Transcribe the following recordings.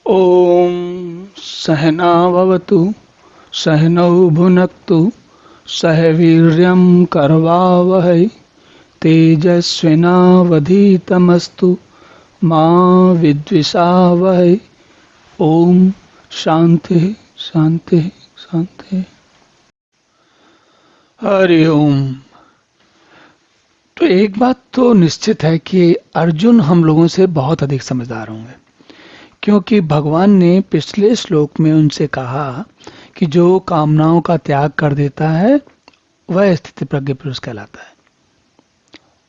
ॐ सहना भवतु सहनौ भुनक्तु सह वीर्यं करवावहै तेजस्विनावधीतमस्तु मा विद्विषावहै। ओम शांति शांति शांति। हरि ओम। तो एक बात तो निश्चित है कि अर्जुन हम लोगों से बहुत अधिक समझदार होंगे, क्योंकि भगवान ने पिछले श्लोक में उनसे कहा कि जो कामनाओं का त्याग कर देता है वह स्थिति प्रज्ञ पुरुष कहलाता है।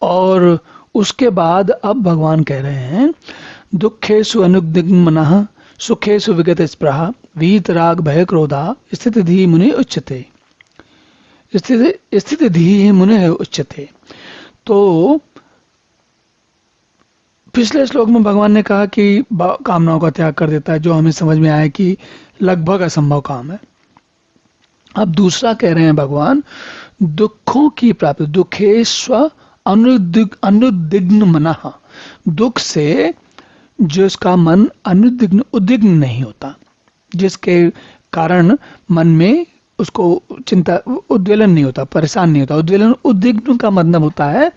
और उसके बाद अब भगवान कह रहे हैं दुखेषु अनुद्विग्न मनः सुखेषु विगत स्पृहा वीतराग भय क्रोधा स्थिति धी मुनि उच्यते। स्थिति धी मुनि उच्यते। तो पिछले श्लोक में भगवान ने कहा कि कामनाओं का त्याग कर देता है, जो हमें समझ में आया कि लगभग असंभव काम है। अब दूसरा कह रहे हैं भगवान दुखों की प्राप्ति, दुखेश्व अनुद्विग्न मनः, दुख से जिसका मन अनुद्विग्न उद्विग्न नहीं होता, जिसके कारण मन में उसको चिंता उद्वेलन नहीं होता, परेशान नहीं होता। उद्वेलन उद्विग्न का मतलब होता है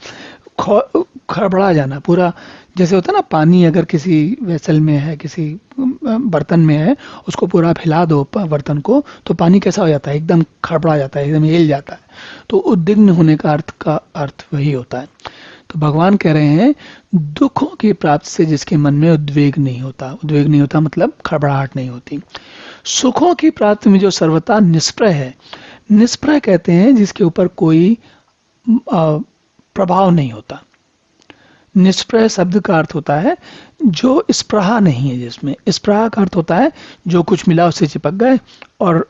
खड़बड़ा जाना पूरा। जैसे होता है ना, पानी अगर किसी वेसल में है, किसी बर्तन में है, उसको पूरा फैला दो बर्तन को, तो पानी कैसा हो जाता है, एकदम खड़बड़ा जाता है, एकदम हिल जाता है। तो उद्विग्न होने का अर्थ वही होता है। तो भगवान कह रहे हैं दुखों की प्राप्ति से जिसके मन में उद्वेग नहीं होता मतलब खड़बड़ाहट नहीं होती। सुखों की प्राप्ति में जो सर्वथा निष्प्रय है, निष्प्रय कहते हैं जिसके ऊपर कोई प्रभाव नहीं होता। निष्प्रय शब्द का अर्थ होता है जो स्पृहा नहीं है, जिसमें स्पृहा का अर्थ होता है जो कुछ मिला उससे चिपक गए, और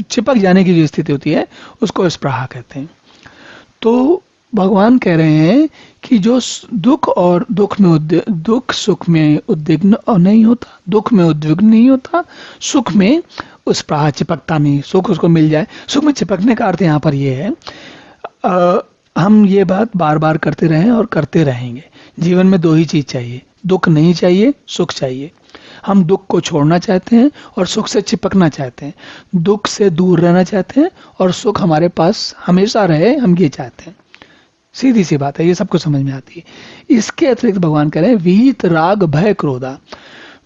चिपक जाने की जो स्थिति होती है उसको स्पृहा कहते हैं। तो भगवान कह रहे हैं कि जो दुख सुख में उद्विग्न नहीं होता, दुख में उद्विग्न नहीं होता, सुख में उस प्राह चिपकता नहीं, सुख उसको मिल जाए। सुख में चिपकने का अर्थ यहाँ पर ये है, हम ये बात बार बार करते रहे और करते रहेंगे। जीवन में दो ही चीज चाहिए, दुख नहीं चाहिए, सुख चाहिए। हम दुख को छोड़ना चाहते हैं और सुख से चिपकना चाहते हैं, दुख से दूर रहना चाहते हैं और सुख हमारे पास हमेशा रहे, हम ये चाहते हैं। सीधी सी बात है, ये सबको समझ में आती है। इसके अतिरिक्त भगवान कह रहे हैं वीत राग भय क्रोधा।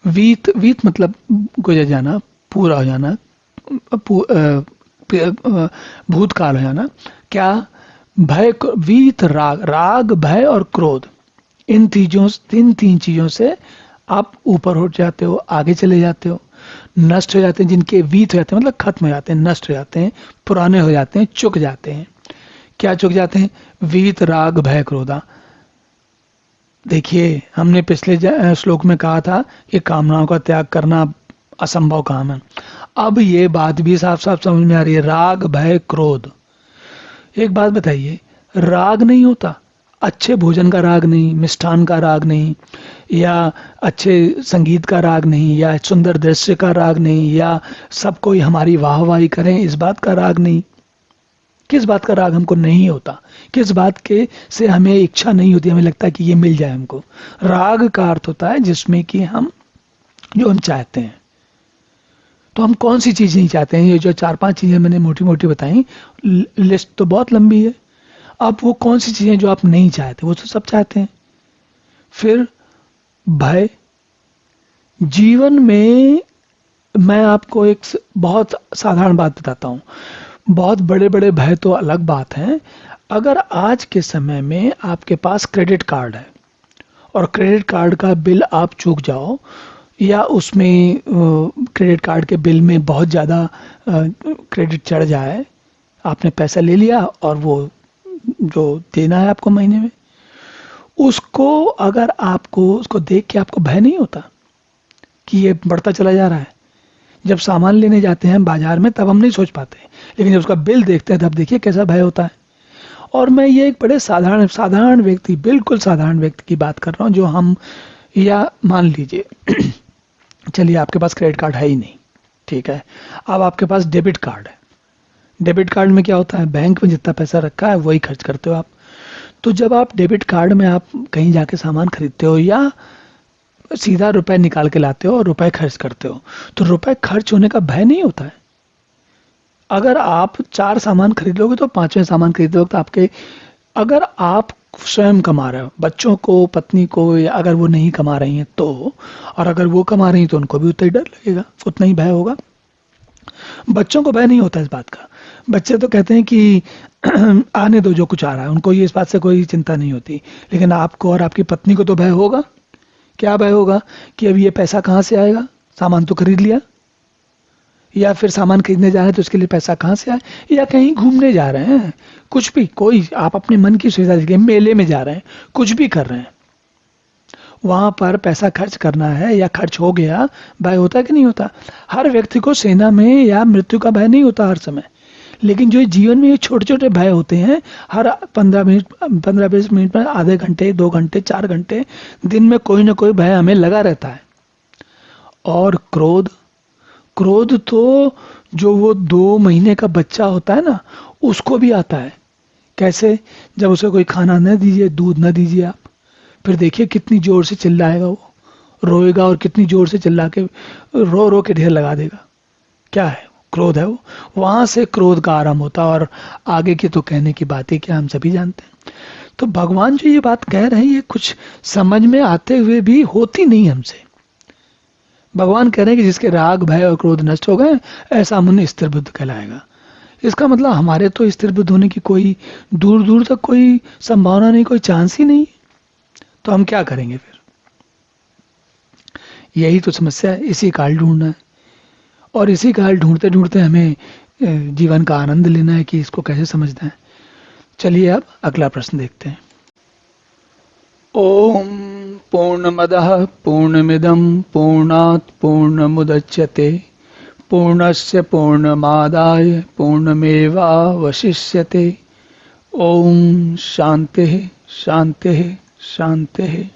वीत मतलब गुजर जाना, पूरा हो जाना, भूतकाल हो जाना। क्या भय, वीत राग भय और क्रोध, इन तीन चीजों से आप ऊपर उठ जाते हो, आगे चले जाते हो, नष्ट हो जाते हैं। जिनके वीत हो जाते हैं मतलब खत्म हो जाते हैं, नष्ट हो जाते हैं, पुराने हो जाते हैं, चुक जाते हैं। क्या चुक जाते हैं? वीत राग भय क्रोधा। देखिए, हमने पिछले श्लोक में कहा था कि कामनाओं का त्याग करना असंभव काम है। अब ये बात भी साफ साफ समझ में आ रही है, राग भय क्रोध। एक बात बताइए, राग नहीं होता, अच्छे भोजन का राग नहीं, मिष्ठान का राग नहीं, या अच्छे संगीत का राग नहीं, या सुंदर दृश्य का राग नहीं, या सब कोई हमारी वाहवाही करें इस बात का राग नहीं। किस बात का राग हमको नहीं होता? किस बात के से हमें इच्छा नहीं होती, हमें लगता है कि ये मिल जाए हमको? राग का अर्थ होता है जिसमें कि हम जो हम चाहते हैं। तो हम कौन सी चीज नहीं चाहते हैं? ये जो 4-5 चीजें मैंने मोटी मोटी बताई, लिस्ट तो बहुत लंबी है। अब वो कौन सी चीजें जो आप नहीं चाहते, वो तो सब चाहते हैं। फिर भय। जीवन में मैं आपको एक बहुत साधारण बात बताता हूं, बहुत बड़े बड़े भय तो अलग बात है। अगर आज के समय में आपके पास क्रेडिट कार्ड है और क्रेडिट कार्ड का बिल आप चूक जाओ, या उसमें क्रेडिट कार्ड के बिल में बहुत ज़्यादा क्रेडिट चढ़ जाए, आपने पैसा ले लिया और वो जो देना है आपको महीने में, उसको अगर आपको उसको देख के आपको भय नहीं होता कि ये बढ़ता चला जा रहा है? जब सामान लेने जाते हैं बाजार में तब हम नहीं सोच पाते, लेकिन जब उसका बिल देखते हैं तब देखिए कैसा भय होता है। और मैं ये एक बड़े साधारण व्यक्ति, बिल्कुल साधारण व्यक्ति की बात कर रहा हूँ, जो हम, या मान लीजिए चलिए आपके पास क्रेडिट कार्ड है ही नहीं, ठीक है, अब आपके पास डेबिट कार्ड है। डेबिट कार्ड में क्या होता है, बैंक में जितना पैसा रखा है वही खर्च करते हो आप। तो जब आप डेबिट कार्ड में आप कहीं जाके सामान खरीदते हो, या सीधा रुपए निकाल के लाते हो और रुपए खर्च करते हो, तो रुपए खर्च होने का भय नहीं होता है। अगर आप 4 सामान खरीदोगे तो 5वें सामान खरीदते वक्त आपके, अगर आप स्वयं कमा रहे हो, बच्चों को, पत्नी को, या अगर वो नहीं कमा रही हैं तो, और अगर वो कमा रही हैं तो उनको भी उतना ही डर लगेगा, उतना ही भय होगा। बच्चों को भय नहीं होता इस बात का। बच्चे तो कहते हैं कि आने दो जो कुछ आ रहा है, उनको ये इस बात से कोई चिंता नहीं होती। लेकिन आपको और आपकी पत्नी को तो भय होगा। क्या भय होगा कि अब ये पैसा कहाँ से आएगा, सामान तो खरीद लिया, या फिर सामान खरीदने जा रहे हैं तो उसके लिए पैसा कहाँ से आए, या कहीं घूमने जा रहे हैं, कुछ भी, कोई आप अपने मन की सुविधा के लिए मेले में जा रहे हैं, कुछ भी कर रहे हैं, वहां पर पैसा खर्च करना है या खर्च हो गया, भय होता है कि नहीं होता। हर व्यक्ति को सेना में या मृत्यु का भय नहीं होता हर समय, लेकिन जो जीवन में ये छोटे छोटे भय होते हैं, हर 15 मिनट, 15-20 मिनट में, आधे घंटे, 2 घंटे, 4 घंटे, दिन में कोई ना कोई भय हमें लगा रहता है। और क्रोध, क्रोध तो जो वो 2 महीने का बच्चा होता है ना, उसको भी आता है। कैसे? जब उसे कोई खाना न दीजिए, दूध न दीजिए आप, फिर देखिए कितनी जोर से चिल्लाएगा, वो रोएगा और कितनी जोर से चिल्ला के, रो रो के ढेर लगा देगा। क्या है? क्रोध है वो। वहां से क्रोध का आरंभ होता है, और आगे की तो कहने की बातें क्या, हम सभी जानते हैं। तो भगवान जो ये बात कह रहे हैं, ये कुछ समझ में आते हुए भी होती नहीं हमसे। भगवान कह रहे हैं कि जिसके राग, भय और क्रोध नष्ट हो गए, ऐसा मन स्थिर बुद्ध कहलाएगा। इसका मतलब हमारे तो स्थिर बुद्ध होने की कोई दूर दूर तक कोई संभावना नहीं, कोई चांस ही नहीं। तो हम क्या करेंगे फिर? यही तो समस्या है, इसी काल ढूंढना है। और इसी काल ढूंढते ढूंढते हमें जीवन का आनंद लेना है कि इसको कैसे समझना है। चलिए अब अगला प्रश्न देखते हैं। ओम पूर्णमदः पूर्णमिदं पूर्णात् पूर्णमुदच्यते पूर्णस्य पूर्णमादाय पूर्णमेवावशिष्यते। ओम शांति शांति शांति।